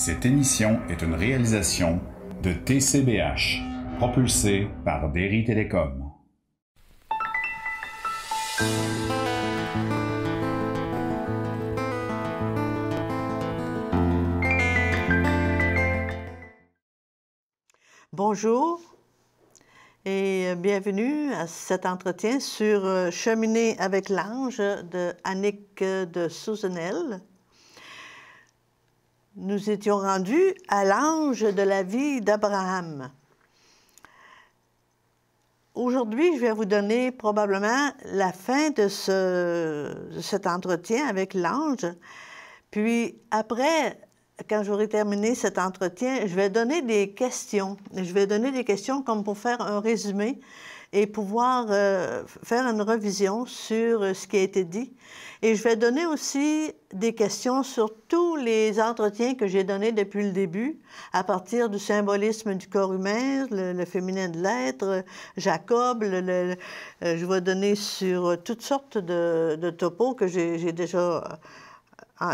Cette émission est une réalisation de TCBH, propulsée par Derry Télécom. Bonjour et bienvenue à cet entretien sur Cheminer avec l'ange de Annick de Souzenel. Nous étions rendus à l'ange de la vie d'Abraham. Aujourd'hui, je vais vous donner probablement la fin de cet entretien avec l'ange. Puis après, quand j'aurai terminé cet entretien, je vais donner des questions. Je vais donner des questions comme pour faire un résumé et pouvoir faire une revision sur ce qui a été dit. Et je vais donner aussi des questions sur tous les entretiens que j'ai donnés depuis le début, à partir du symbolisme du corps humain, le féminin de l'être, Jacob, je vais donner sur toutes sortes de topos que j'ai déjà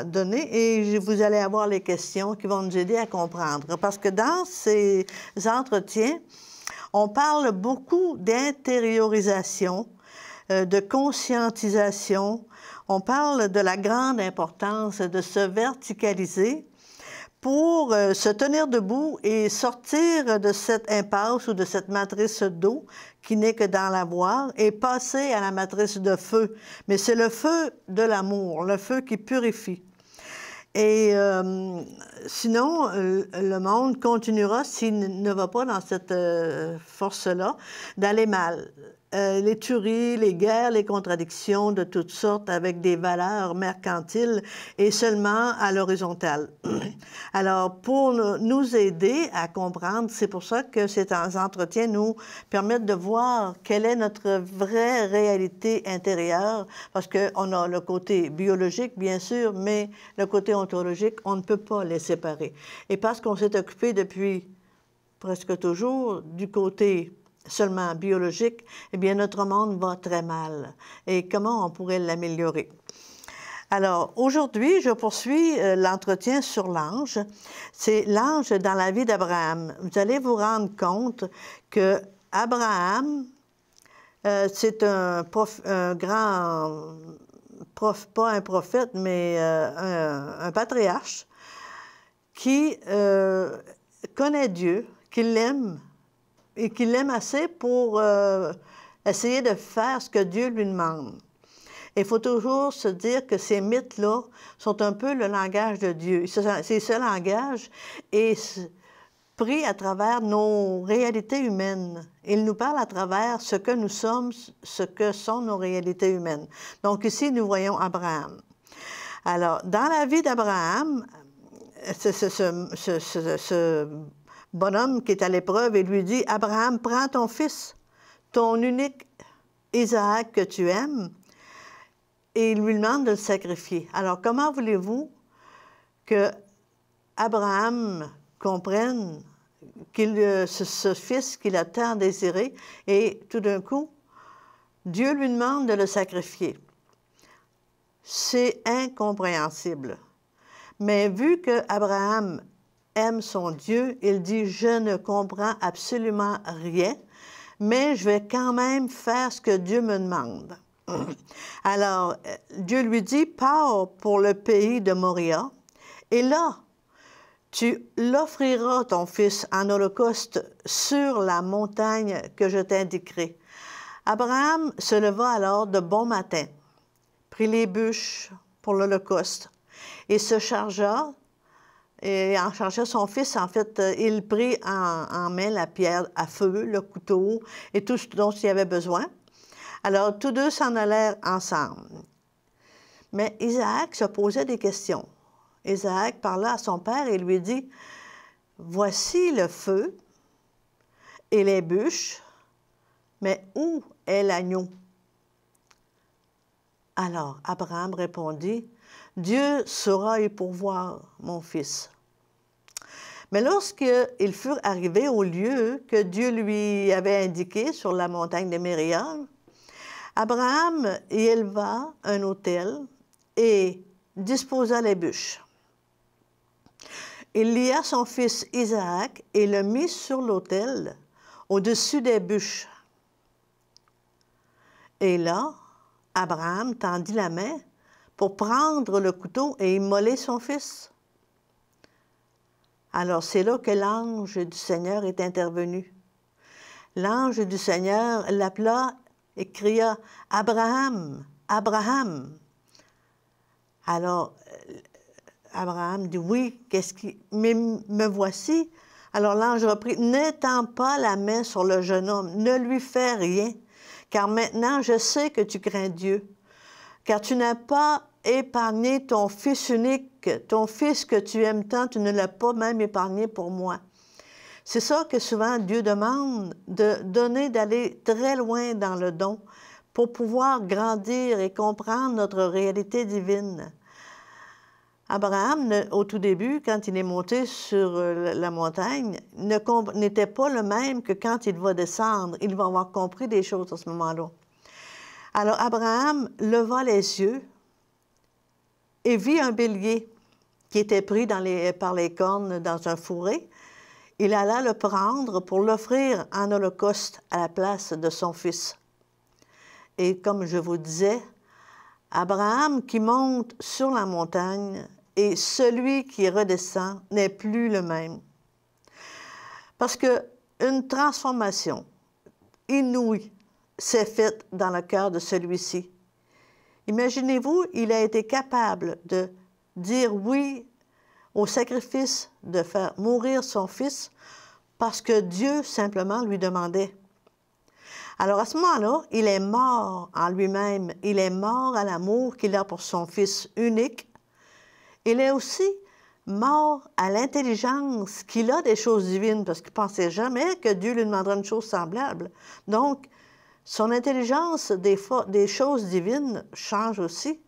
donné, et vous allez avoir les questions qui vont nous aider à comprendre. Parce que dans ces entretiens, on parle beaucoup d'intériorisation, de conscientisation. On parle de la grande importance de se verticaliser pour se tenir debout et sortir de cette impasse ou de cette matrice d'eau qui n'est que dans la voie et passer à la matrice de feu. Mais c'est le feu de l'amour, le feu qui purifie. Et sinon, le monde continuera, s'il ne va pas dans cette force-là, d'aller mal. Les tueries, les guerres, les contradictions de toutes sortes avec des valeurs mercantiles et seulement à l'horizontale. Alors, pour nous aider à comprendre, c'est pour ça que ces entretiens nous permettent de voir quelle est notre vraie réalité intérieure, parce qu'on a le côté biologique, bien sûr, mais le côté ontologique, on ne peut pas les séparer. Et parce qu'on s'est occupé depuis presque toujours du côté seulement biologique, eh bien, notre monde va très mal. Et comment on pourrait l'améliorer? Alors, aujourd'hui, je poursuis l'entretien sur l'ange. C'est l'ange dans la vie d'Abraham. Vous allez vous rendre compte que Abraham, c'est un grand pas un prophète, mais un patriarche qui connaît Dieu, qui l'aime, et qu'il l'aime assez pour essayer de faire ce que Dieu lui demande. Il faut toujours se dire que ces mythes-là sont un peu le langage de Dieu. C'est ce langage est pris à travers nos réalités humaines. Il nous parle à travers ce que nous sommes, ce que sont nos réalités humaines. Donc ici, nous voyons Abraham. Alors, dans la vie d'Abraham, ce bonhomme qui est à l'épreuve et lui dit, « Abraham, prends ton fils, ton unique Isaac que tu aimes, et il lui demande de le sacrifier. » Alors, comment voulez-vous que Abraham comprenne ce fils qu'il a tant désiré, et tout d'un coup, Dieu lui demande de le sacrifier? C'est incompréhensible. Mais vu que Abraham aime son Dieu, il dit, « Je ne comprends absolument rien, mais je vais quand même faire ce que Dieu me demande. » Alors, Dieu lui dit, « Pars pour le pays de Moria, et là, tu l'offriras ton fils en holocauste sur la montagne que je t'indiquerai. » Abraham se leva alors de bon matin, prit les bûches pour l'holocauste, et se chargea. Et en chargeant son fils, en fait, il prit en main la pierre à feu, le couteau et tout ce dont il avait besoin. Alors, tous deux s'en allèrent ensemble. Mais Isaac se posait des questions. Isaac parla à son père et lui dit, « Voici le feu et les bûches, mais où est l'agneau? » Alors, Abraham répondit, « Dieu saura y pourvoir, mon fils. » Mais lorsqu'ils furent arrivés au lieu que Dieu lui avait indiqué sur la montagne de Moria, Abraham y éleva un autel et disposa les bûches. il lia son fils Isaac et le mit sur l'autel au-dessus des bûches. Et là, Abraham tendit la main pour prendre le couteau et immoler son fils. Alors c'est là que l'ange du Seigneur est intervenu. L'ange du Seigneur l'appela et cria « Abraham, Abraham !» Alors, Abraham dit « Oui, mais me voici. » Alors l'ange reprit « N'étends pas la main sur le jeune homme, ne lui fais rien, car maintenant je sais que tu crains Dieu, car tu n'as pas épargné ton fils unique, ton fils que tu aimes tant, tu ne l'as pas même épargné pour moi. » C'est ça que souvent Dieu demande, de donner, d'aller très loin dans le don pour pouvoir grandir et comprendre notre réalité divine. Abraham, au tout début, quand il est monté sur la montagne, n'était pas le même que quand il va descendre. Il va avoir compris des choses à ce moment-là. Alors Abraham leva les yeux et vit un bélier qui était pris par les cornes dans un fourré. Il alla le prendre pour l'offrir en holocauste à la place de son fils. Et comme je vous disais, Abraham qui monte sur la montagne et celui qui redescend n'est plus le même. Parce qu'une transformation inouïe s'est faite dans le cœur de celui-ci. Imaginez-vous, il a été capable de dire oui au sacrifice de faire mourir son fils parce que Dieu simplement lui demandait. Alors à ce moment-là, il est mort en lui-même, il est mort à l'amour qu'il a pour son fils unique. Il est aussi mort à l'intelligence qu'il a des choses divines parce qu'il ne pensait jamais que Dieu lui demanderait une chose semblable. Donc, son intelligence des choses divines change aussi.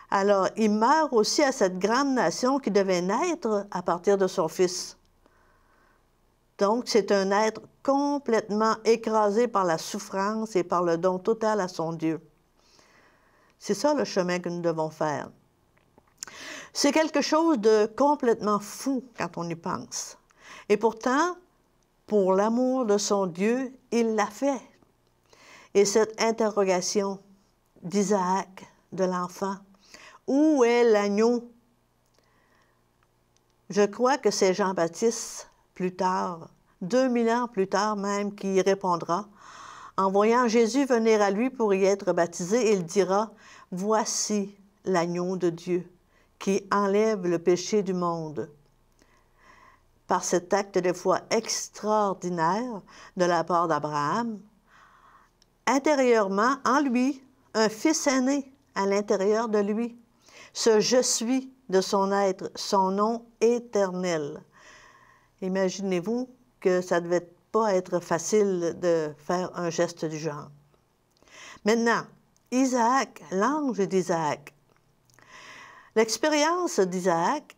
Alors, il meurt aussi à cette grande nation qui devait naître à partir de son fils. Donc, c'est un être complètement écrasé par la souffrance et par le don total à son Dieu. C'est ça le chemin que nous devons faire. C'est quelque chose de complètement fou quand on y pense. Et pourtant, pour l'amour de son Dieu, il l'a fait. Et cette interrogation d'Isaac, de l'enfant, où est l'agneau? Je crois que c'est Jean-Baptiste, plus tard, 2000 ans plus tard même, qui y répondra. En voyant Jésus venir à lui pour y être baptisé, il dira « Voici l'agneau de Dieu qui enlève le péché du monde. » Par cet acte de foi extraordinaire de la part d'Abraham, intérieurement, en lui, un fils est né à l'intérieur de lui. Ce « je suis » de son être, son nom éternel. Imaginez-vous que ça ne devait pas être facile de faire un geste du genre. Maintenant, Isaac, l'ange d'Isaac. L'expérience d'Isaac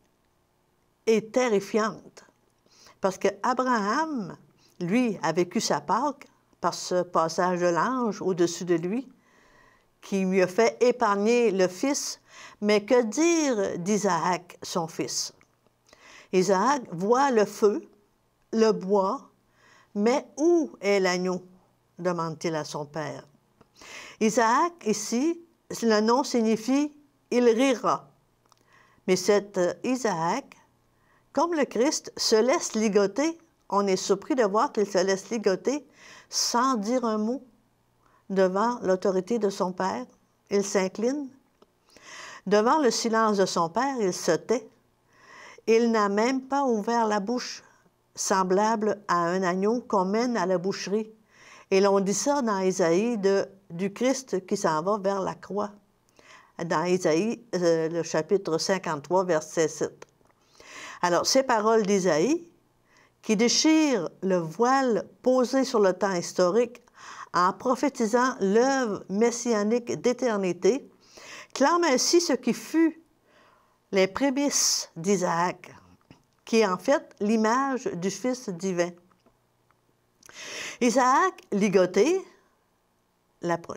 est terrifiante parce qu'Abraham, lui, a vécu sa Pâque par ce passage de l'ange au-dessus de lui qui lui a fait épargner le fils. Mais que dire d'Isaac, son fils? Isaac voit le feu, le bois, mais où est l'agneau? Demande-t-il à son père. Isaac, ici, le nom signifie « il rira ». Mais cet Isaac, comme le Christ, se laisse ligoter. On est surpris de voir qu'il se laisse ligoter sans dire un mot devant l'autorité de son père. Il s'incline. Devant le silence de son père, il se tait. Il n'a même pas ouvert la bouche, semblable à un agneau qu'on mène à la boucherie. Et l'on dit ça dans Isaïe du Christ qui s'en va vers la croix. Dans Isaïe, le chapitre 53, verset 7. Alors, ces paroles d'Isaïe, qui déchirent le voile posé sur le temps historique en prophétisant l'œuvre messianique d'éternité, clame ainsi ce qui fut les prémices d'Isaac, qui est en fait l'image du Fils divin. Isaac, ligoté,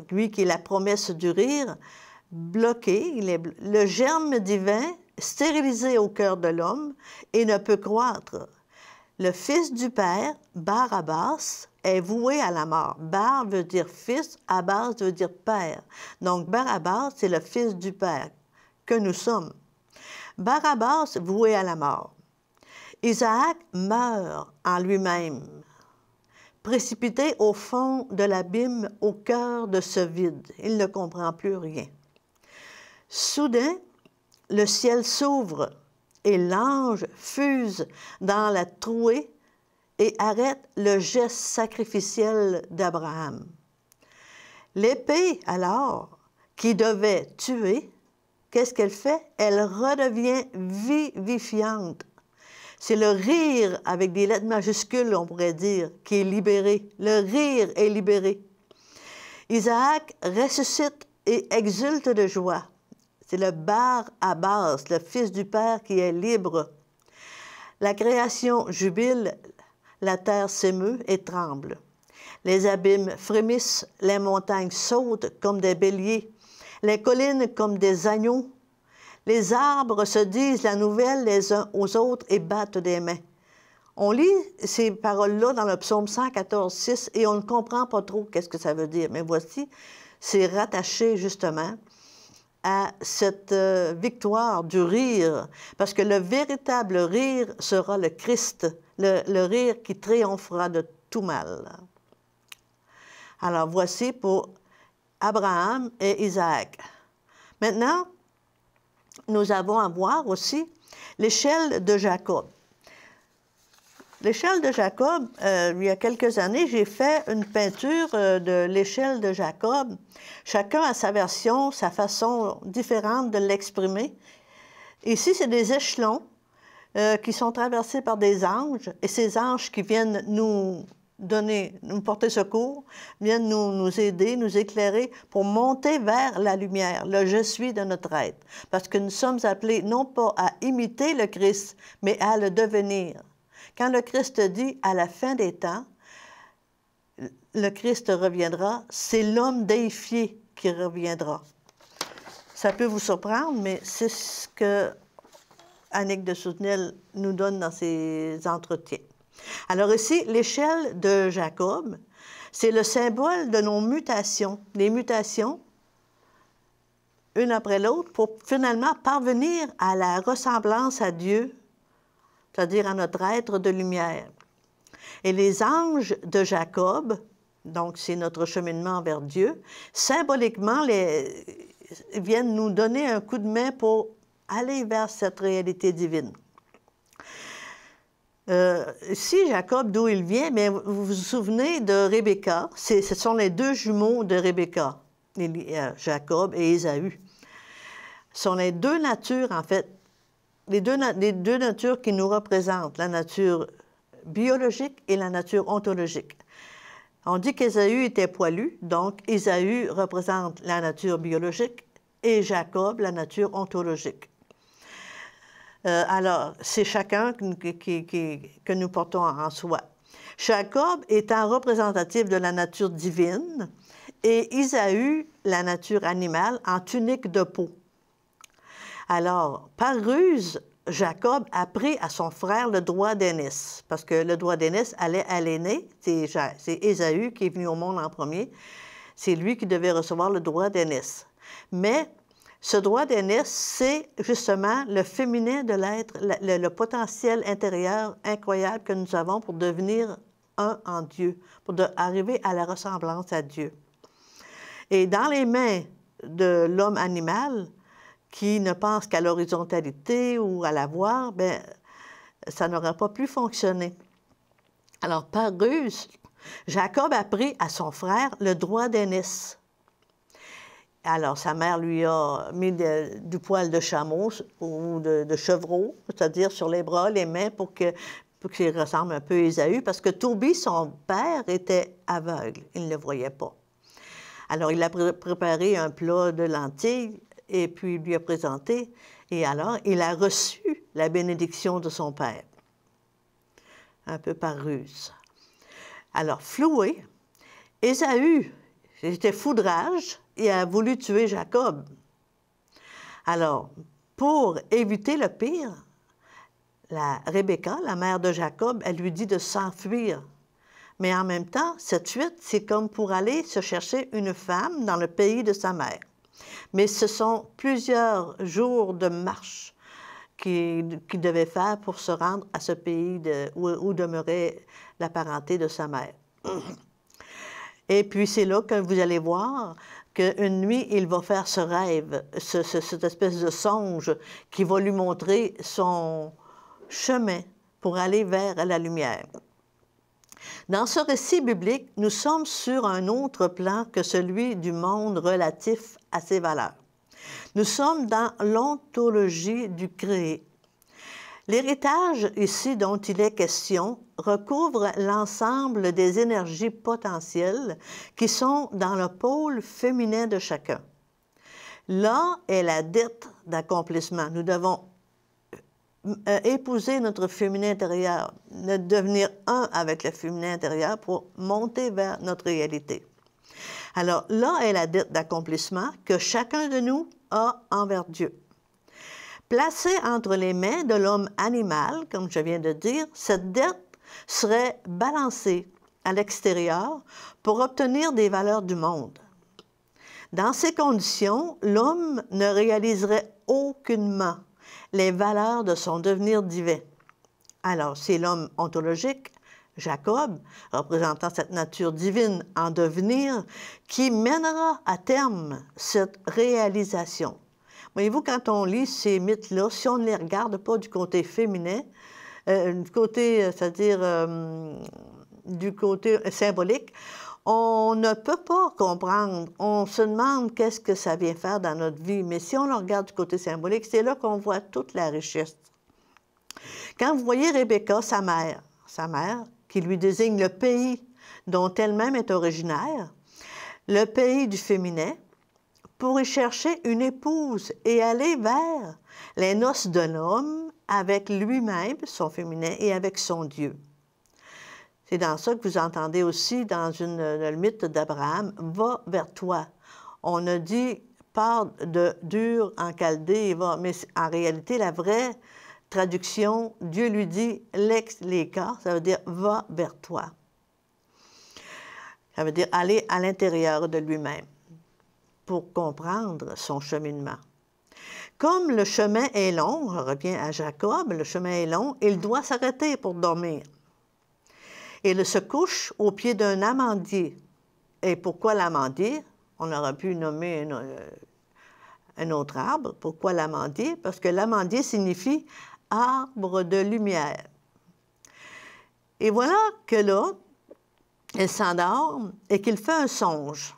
lui qui est la promesse du rire, bloqué, le germe divin stérilisé au cœur de l'homme et ne peut croître. Le fils du père, Barabbas, est voué à la mort. Bar veut dire fils, Abbas veut dire père. Donc Barabbas, c'est le fils du père que nous sommes. Barabbas voué à la mort. Isaac meurt en lui-même, précipité au fond de l'abîme, au cœur de ce vide. Il ne comprend plus rien. Soudain, le ciel s'ouvre et l'ange fuse dans la trouée et arrête le geste sacrificiel d'Abraham. L'épée, alors, qui devait tuer, qu'est-ce qu'elle fait? Elle redevient vivifiante. C'est le rire, avec des lettres majuscules, on pourrait dire, qui est libéré. Le rire est libéré. Isaac ressuscite et exulte de joie. C'est le Bar-Abbas, le fils du Père, qui est libre. La création jubile, la terre s'émeut et tremble. Les abîmes frémissent, les montagnes sautent comme des béliers, les collines comme des agneaux. Les arbres se disent la nouvelle les uns aux autres et battent des mains. On lit ces paroles-là dans le psaume 114, 6 et on ne comprend pas trop qu'est-ce que ça veut dire. Mais voici, c'est rattaché justement à cette victoire du rire, parce que le véritable rire sera le Christ, le rire qui triomphera de tout mal. Alors voici pour Abraham et Isaac. Maintenant, nous avons à voir aussi l'échelle de Jacob. L'échelle de Jacob, il y a quelques années, j'ai fait une peinture de l'échelle de Jacob. Chacun a sa version, sa façon différente de l'exprimer. Ici, c'est des échelons qui sont traversés par des anges, et ces anges qui viennent nous porter secours, viennent nous aider, nous éclairer pour monter vers la lumière, le « je suis » de notre être. Parce que nous sommes appelés non pas à imiter le Christ, mais à le devenir. Quand le Christ dit « à la fin des temps », le Christ reviendra, c'est l'homme déifié qui reviendra. Ça peut vous surprendre, mais c'est ce que Annick de Soutenel nous donne dans ses entretiens. Alors ici, l'échelle de Jacob, c'est le symbole de nos mutations, les mutations, une après l'autre, pour finalement parvenir à la ressemblance à Dieu, c'est-à-dire à notre être de lumière. Et les anges de Jacob, donc c'est notre cheminement vers Dieu, symboliquement viennent nous donner un coup de main pour aller vers cette réalité divine. Si Jacob, d'où il vient, mais vous vous souvenez de Rebecca, ce sont les deux jumeaux de Rebecca, Jacob et Ésaü. Ce sont les deux natures, en fait, les deux natures qui nous représentent, la nature biologique et la nature ontologique. On dit qu'Ésaü était poilu, donc Ésaü représente la nature biologique et Jacob la nature ontologique. Alors, c'est chacun que nous portons en soi. Jacob étant représentatif de la nature divine et Ésaü, la nature animale, en tunique de peau. Alors, par ruse, Jacob a pris à son frère le droit d'aînesse, parce que le droit d'aînesse allait à l'aîné, c'est Ésaü qui est venu au monde en premier, c'est lui qui devait recevoir le droit d'aînesse. Mais ce droit d'aînesse, c'est justement le féminin de l'être, le potentiel intérieur incroyable que nous avons pour devenir un en Dieu, pour arriver à la ressemblance à Dieu. Et dans les mains de l'homme animal, qui ne pense qu'à l'horizontalité ou à l'avoir, bien, ça n'aurait pas pu fonctionner. Alors, par ruse, Jacob a pris à son frère le droit d'aînesse. Alors, sa mère lui a mis du poil de chameau ou de chevreau, c'est-à-dire sur les bras, les mains, pour qu'il ressemble un peu à Ésaü, parce que Tobie, son père, était aveugle, il ne le voyait pas. Alors, il a préparé un plat de lentilles, et puis il lui a présenté, et alors il a reçu la bénédiction de son père, un peu par ruse. Alors, floué, Ésaü, c'était foudrage, et a voulu tuer Jacob. Alors, Pour éviter le pire, Rebecca, la mère de Jacob, elle lui dit de s'enfuir. Mais en même temps, cette fuite, c'est comme pour aller se chercher une femme dans le pays de sa mère. Mais ce sont plusieurs jours de marche qu'il devait faire pour se rendre à ce pays où demeurait la parenté de sa mère. Et puis c'est là que vous allez voir qu'une nuit, il va faire ce rêve, cette espèce de songe qui va lui montrer son chemin pour aller vers la lumière. Dans ce récit biblique, nous sommes sur un autre plan que celui du monde relatif à ses valeurs. Nous sommes dans l'ontologie du créé. L'héritage ici dont il est question recouvre l'ensemble des énergies potentielles qui sont dans le pôle féminin de chacun. Là est la dette d'accomplissement. Nous devons épouser notre féminin intérieur, devenir un avec le féminin intérieur pour monter vers notre réalité. Alors là est la dette d'accomplissement que chacun de nous a envers Dieu. Placée entre les mains de l'homme animal, comme je viens de dire, cette dette serait balancée à l'extérieur pour obtenir des valeurs du monde. Dans ces conditions, l'homme ne réaliserait aucunement les valeurs de son devenir divin. Alors, c'est l'homme ontologique, Jacob, représentant cette nature divine en devenir, qui mènera à terme cette réalisation. Voyez-vous, quand on lit ces mythes-là, si on ne les regarde pas du côté féminin, du côté, c'est-à-dire du côté symbolique, on ne peut pas comprendre. On se demande qu'est-ce que ça vient faire dans notre vie. Mais si on le regarde du côté symbolique, c'est là qu'on voit toute la richesse. Quand vous voyez Rebecca, sa mère, qui lui désigne le pays dont elle-même est originaire, le pays du féminin, pour y chercher une épouse et aller vers les noces de l'homme avec lui-même, son féminin, et avec son Dieu. C'est dans ça que vous entendez aussi dans le mythe d'Abraham, « Va vers toi ». On a dit « part de Dur en Chaldée », mais en réalité, la vraie traduction, Dieu lui dit « lex-léka », ça veut dire « va vers toi ». Ça veut dire aller à l'intérieur de lui-même pour comprendre son cheminement. Comme le chemin est long, on revient à Jacob, le chemin est long, il doit s'arrêter pour dormir. Il se couche au pied d'un amandier. Et pourquoi l'amandier? On aurait pu nommer un autre arbre. Pourquoi l'amandier? Parce que l'amandier signifie arbre de lumière. Et voilà que là, il s'endort et qu'il fait un songe.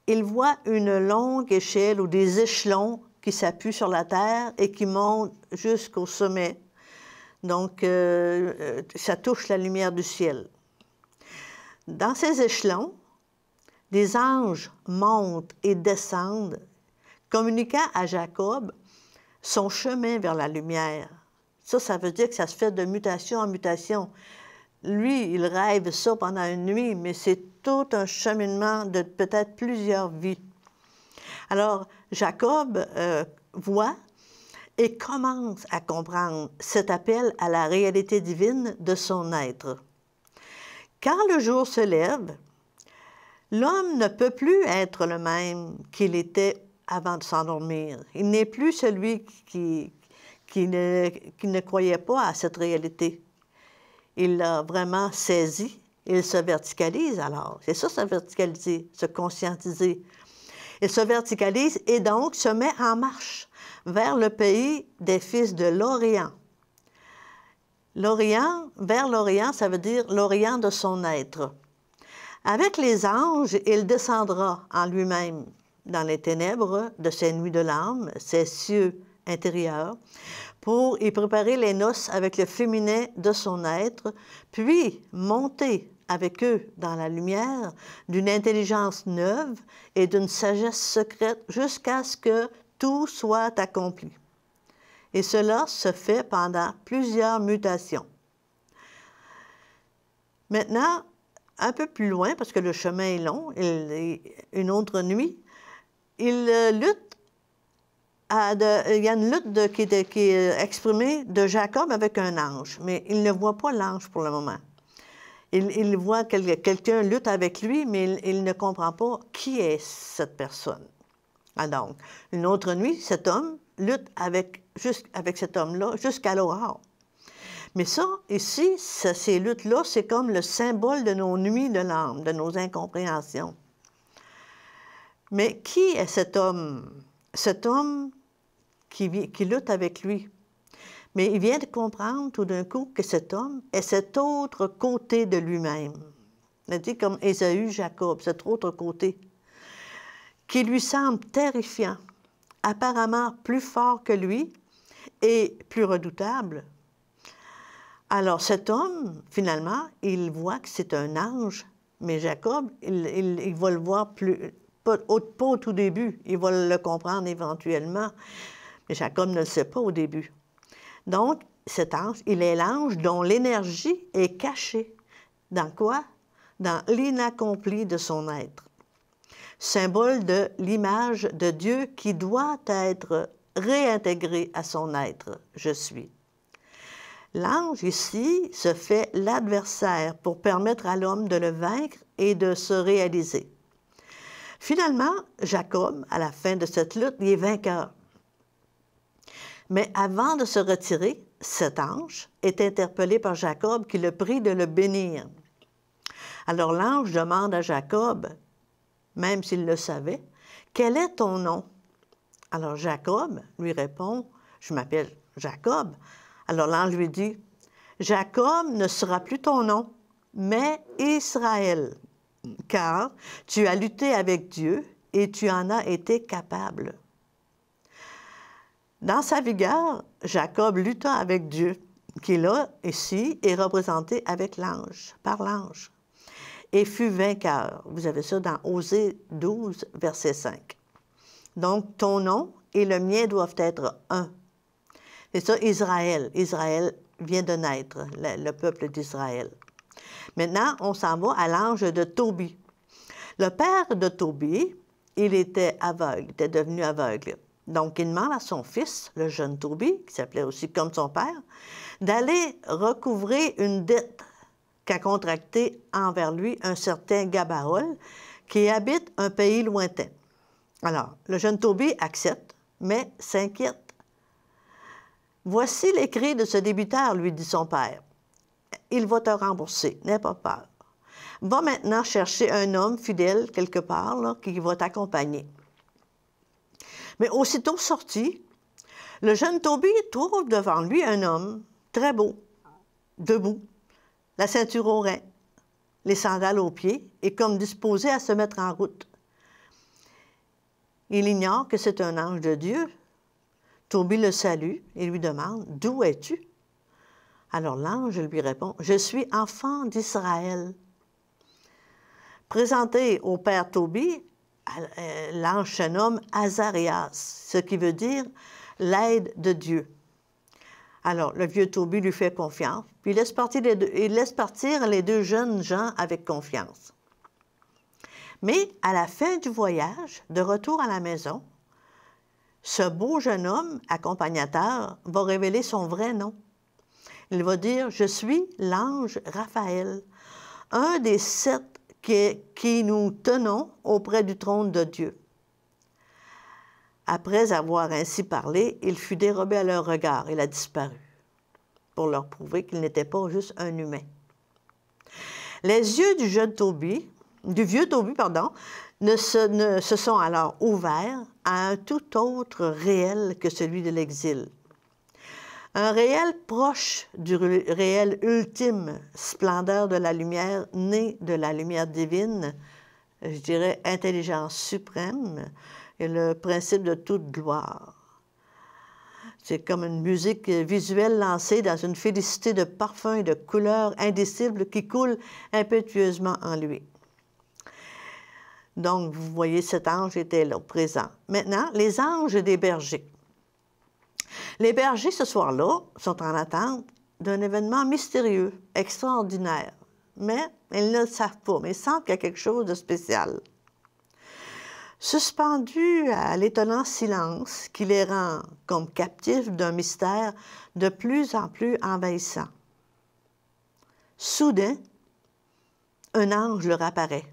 Il voit une longue échelle ou des échelons qui s'appuient sur la terre et qui montent jusqu'au sommet. Donc, ça touche la lumière du ciel. Dans ces échelons, des anges montent et descendent, communiquant à Jacob son chemin vers la lumière. Ça veut dire que ça se fait de mutation en mutation. Lui, il rêve ça pendant une nuit, mais c'est tout un cheminement de peut-être plusieurs vies. Alors, Jacob voit et commence à comprendre cet appel à la réalité divine de son être. Quand le jour se lève, l'homme ne peut plus être le même qu'il était avant de s'endormir. Il n'est plus celui qui ne croyait pas à cette réalité. Il l'a vraiment saisi, il se verticalise alors. C'est ça, se verticaliser, se conscientiser. Il se verticalise et donc se met en marche vers le pays des fils de l'Orient. L'Orient, vers l'Orient, ça veut dire l'Orient de son être. Avec les anges, il descendra en lui-même dans les ténèbres de ses nuits de l'âme, ses cieux intérieurs, pour y préparer les noces avec le féminin de son être, puis monter avec eux dans la lumière d'une intelligence neuve et d'une sagesse secrète jusqu'à ce que tout soit accompli. Et cela se fait pendant plusieurs mutations. Maintenant, un peu plus loin, parce que le chemin est long, une autre nuit, il lutte il y a une lutte qui est exprimée de Jacob avec un ange, mais il ne voit pas l'ange pour le moment. Il voit quelqu'un lutte avec lui, mais il ne comprend pas qui est cette personne. Ah donc, une autre nuit, cet homme lutte avec cet homme-là jusqu'à l'aurore. Mais ça, ici, ces luttes-là, c'est comme le symbole de nos nuits de l'âme, de nos incompréhensions. Mais qui est cet homme? Cet homme qui lutte avec lui. Mais il vient de comprendre tout d'un coup que cet homme est cet autre côté de lui-même. Il a dit comme Ésaü, Jacob, cet autre côté, qui lui semble terrifiant, apparemment plus fort que lui et plus redoutable. Alors cet homme, finalement, il voit que c'est un ange, mais Jacob, il va le voir pas au tout début, il va le comprendre éventuellement, mais Jacob ne le sait pas au début. Donc, cet ange, il est l'ange dont l'énergie est cachée. Dans quoi? Dans l'inaccompli de son être. Symbole de l'image de Dieu qui doit être réintégrée à son être, je suis. L'ange, ici, se fait l'adversaire pour permettre à l'homme de le vaincre et de se réaliser. Finalement, Jacob, à la fin de cette lutte, il est vainqueur. Mais avant de se retirer, cet ange est interpellé par Jacob qui le prie de le bénir. Alors l'ange demande à Jacob, même s'il le savait, « Quel est ton nom? » Alors Jacob lui répond, « Je m'appelle Jacob. » Alors l'ange lui dit, « Jacob ne sera plus ton nom, mais Israël, car tu as lutté avec Dieu et tu en as été capable. » Dans sa vigueur, Jacob lutta avec Dieu, qui là, ici, est représenté avec l'ange, par l'ange, et fut vainqueur. Vous avez ça dans Osée 12, verset 5. Donc, ton nom et le mien doivent être un. C'est ça, Israël. Israël vient de naître, le peuple d'Israël. Maintenant, on s'en va à l'ange de Tobie. Le père de Tobie, il était aveugle, était devenu aveugle. Donc, il demande à son fils, le jeune Tobie, qui s'appelait aussi comme son père, d'aller recouvrer une dette qu'a contractée envers lui un certain Gabaol, qui habite un pays lointain. Alors, le jeune Tobie accepte, mais s'inquiète. « Voici les cris de ce débiteur, lui dit son père. Il va te rembourser, n'aie pas peur. Va maintenant chercher un homme fidèle quelque part là, qui va t'accompagner. » Mais aussitôt sorti, le jeune Tobie trouve devant lui un homme très beau, debout, la ceinture au rein, les sandales aux pieds et comme disposé à se mettre en route. Il ignore que c'est un ange de Dieu. Tobie le salue et lui demande « D'où es-tu? » Alors l'ange lui répond « Je suis enfant d'Israël. » Présenté au père Tobie, l'ange se nomme Azarias, ce qui veut dire « l'aide de Dieu ». Alors, le vieux Tobie lui fait confiance, puis il laisse partir les deux jeunes gens avec confiance. Mais à la fin du voyage, de retour à la maison, ce beau jeune homme accompagnateur va révéler son vrai nom. Il va dire « Je suis l'ange Raphaël, un des 7 qui nous tenons auprès du trône de Dieu. » Après avoir ainsi parlé, il fut dérobé à leur regard. Il a disparu, pour leur prouver qu'il n'était pas juste un humain. Les yeux du vieux Tobie, se sont alors ouverts à un tout autre réel que celui de l'exil. Un réel proche du réel ultime, splendeur de la lumière, née de la lumière divine, je dirais intelligence suprême, et le principe de toute gloire. C'est comme une musique visuelle lancée dans une félicité de parfums et de couleurs indicibles qui coulent impétueusement en lui. Donc, vous voyez, cet ange était là, présent. Maintenant, les anges des bergers. Les bergers, ce soir-là, sont en attente d'un événement mystérieux, extraordinaire. Mais ils ne le savent pas, mais ils sentent qu'il y a quelque chose de spécial. suspendus à l'étonnant silence qui les rend comme captifs d'un mystère de plus en plus envahissant. Soudain, un ange leur apparaît,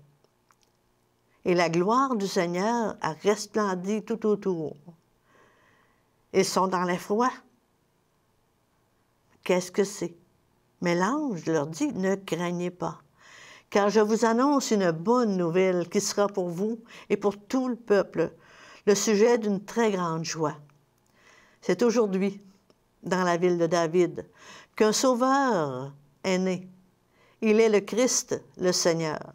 et la gloire du Seigneur a resplendi tout autour. Ils sont dans l'effroi. Qu'est-ce que c'est? Mais l'ange leur dit, « Ne craignez pas, car je vous annonce une bonne nouvelle qui sera pour vous et pour tout le peuple, le sujet d'une très grande joie. C'est aujourd'hui, dans la ville de David, qu'un Sauveur est né. Il est le Christ, le Seigneur.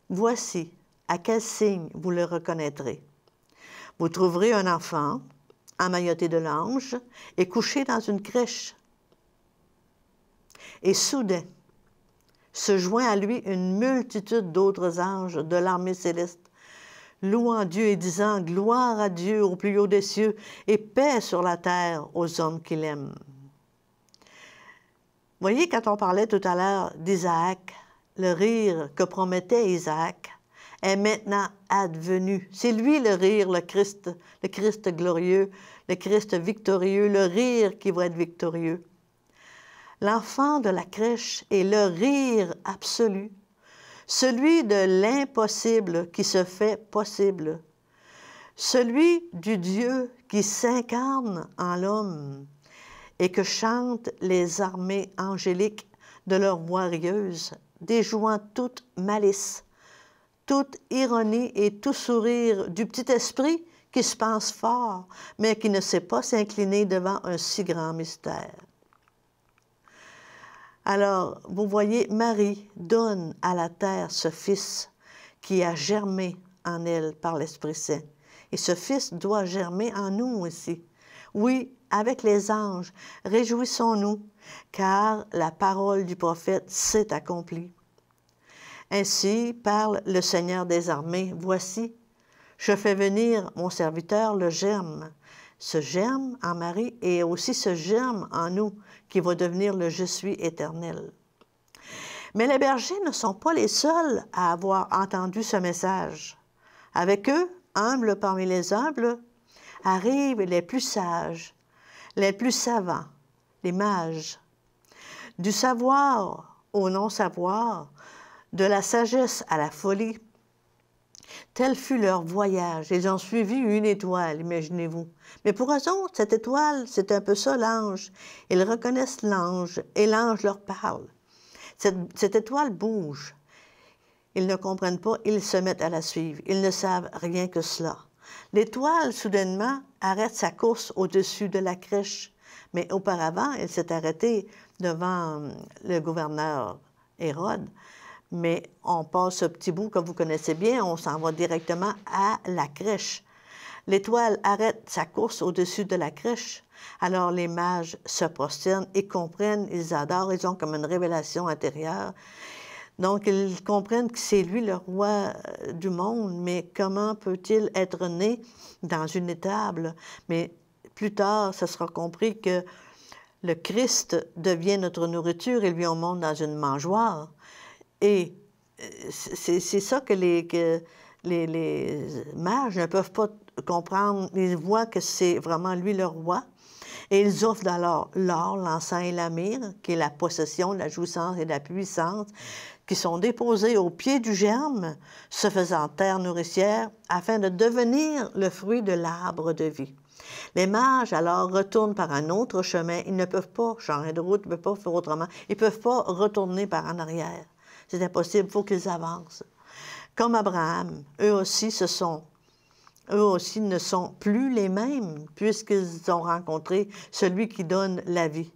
Voici à quel signe vous le reconnaîtrez. Vous trouverez un enfant, emmailloté de langes et couché dans une crèche. Et soudain, se joint à lui une multitude d'autres anges de l'armée céleste, louant Dieu et disant « Gloire à Dieu au plus haut des cieux et paix sur la terre aux hommes qu'il aime. » Voyez, quand on parlait tout à l'heure d'Isaac, le rire que promettait Isaac est maintenant advenu. C'est lui le rire, le Christ glorieux, le Christ victorieux, le rire qui va être victorieux. L'enfant de la crèche est le rire absolu, celui de l'impossible qui se fait possible, celui du Dieu qui s'incarne en l'homme et que chantent les armées angéliques de leur voix rieuse, déjouant toute malice, toute ironie et tout sourire du petit esprit qui se pense fort, mais qui ne sait pas s'incliner devant un si grand mystère. Alors, vous voyez, Marie donne à la terre ce Fils qui a germé en elle par l'Esprit Saint. Et ce Fils doit germer en nous aussi. Oui, avec les anges, réjouissons-nous, car la parole du prophète s'est accomplie. Ainsi parle le Seigneur des armées, « Voici, je fais venir mon serviteur, le germe. » Ce germe en Marie et aussi ce germe en nous qui va devenir le « Je suis éternel ». Mais les bergers ne sont pas les seuls à avoir entendu ce message. Avec eux, humbles parmi les humbles, arrivent les plus sages, les plus savants, les mages. Du savoir au non-savoir, de la sagesse à la folie, tel fut leur voyage. Ils ont suivi une étoile, imaginez-vous. Mais pour eux autres, cette étoile, c'est un peu ça, l'ange. Ils reconnaissent l'ange et l'ange leur parle. Cette étoile bouge. Ils ne comprennent pas, ils se mettent à la suivre. Ils ne savent rien que cela. L'étoile, soudainement, arrête sa course au-dessus de la crèche. Mais auparavant, elle s'est arrêtée devant le gouverneur Hérode. Mais on passe ce petit bout que vous connaissez bien, on s'en va directement à la crèche. L'étoile arrête sa course au-dessus de la crèche. Alors les mages se prosternent et comprennent, ils adorent, ils ont comme une révélation intérieure. Donc ils comprennent que c'est lui le roi du monde, mais comment peut-il être né dans une étable? Mais plus tard, ce sera compris que le Christ devient notre nourriture, il vient au monde dans une mangeoire. Et c'est ça que les mages ne peuvent pas comprendre. Ils voient que c'est vraiment lui le roi. Et ils offrent alors l'or, l'encens et la myrrhe, qui est la possession, la jouissance et la puissance, qui sont déposés au pied du germe, se faisant terre nourricière, afin de devenir le fruit de l'arbre de vie. Les mages, alors, retournent par un autre chemin. Ils ne peuvent pas changer de route, ils ne peuvent pas faire autrement. Ils ne peuvent pas retourner par en arrière. C'est impossible, il faut qu'ils avancent. Comme Abraham, eux aussi ne sont plus les mêmes, puisqu'ils ont rencontré celui qui donne la vie,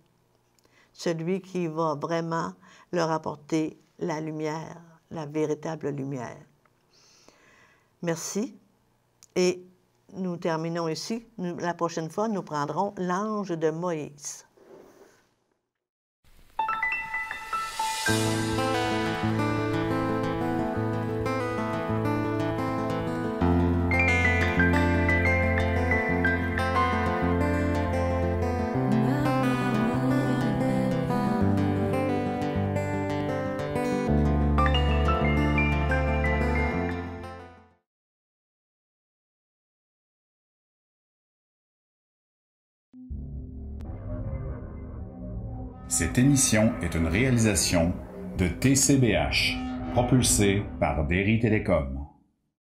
celui qui va vraiment leur apporter la lumière, la véritable lumière. Merci. Et nous terminons ici. La prochaine fois, nous prendrons l'ange de Moïse. Cette émission est une réalisation de TCBH, propulsée par Derry Télécom.